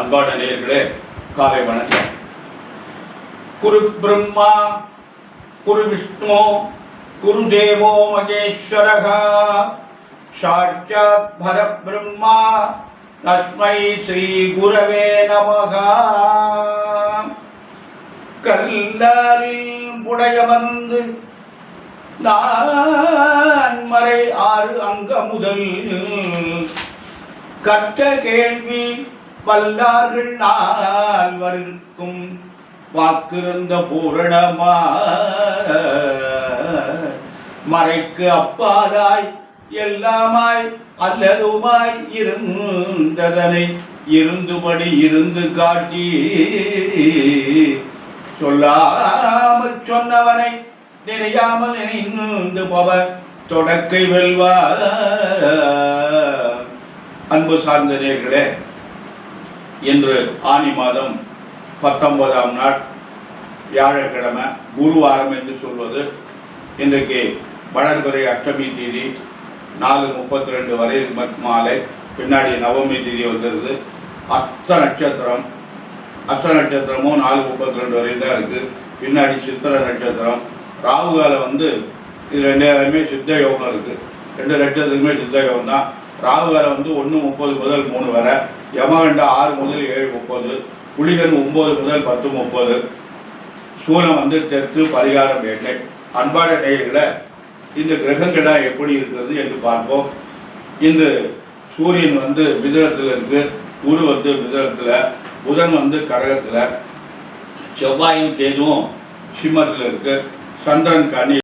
அன்பான நேயர்களே, காலை வணக்கம். குரு பிரம்மா, குரு விஷ்ணு, குரு தேவோ மகேஸ்வரः, சாட்சாத் பரபிரம்மா, தஸ்மை ஸ்ரீ குரவே நமः. கல்லாரில் புடையமர்ந்து நான் மறை 6 அங்க முதல் கற்ற கேள்வி வல்லார்கள் நால்வருக்கும் வாக்கிருந்த பூரணமா மறைக்கு அப்பாலாய் எல்லாமாய் அல்லதுமாய் இருந்ததனை இருந்துபடி இருந்து காட்டி சொல்லாமல் சொன்னவனை நினையாமல் நினைந்து பவர் தொடக்கை வெல்வார். அன்பு சார்ந்த நேயர்களே, இன்று ஆனி மாதம் 19ஆம் நாள் வியாழக்கிழமை, குருவாரம் என்று சொல்வது. இன்றைக்கு வளர்பிறை அஷ்டமி தேதி 4:32 வரை மாலை, பின்னாடி நவமி தேதி வந்துடுது. அஸ்த நட்சத்திரம், அஸ்த நட்சத்திரமும் 4:32 வரை தான் இருக்குது. பின்னாடி சித்திர நட்சத்திரம். ராகு காலம் இது 2 நேரமே சித்த யோகம் இருக்குது. 2 நட்சத்திரத்துக்குமே சித்த யோகம் தான். ராகு காலம் 1:30 முதல் 3 வரை, யமகண்ட 6 முதல் 7:30, புலிகன் 9 முதல் 10:30, சூலம் தெற்கு, பரிகாரம் எண்ணெய். அன்பான நேயர்களை, இந்த கிரகங்களாக எப்படி இருக்கிறது என்று பார்ப்போம். இன்று சூரியன் மிதுனத்தில் இருக்கு, குரு மிதுனத்தில், புதன் கடகத்தில், செவ்வாயும் கேதுவும் சிம்மத்தில் இருக்கு, சந்திரன் கன்னி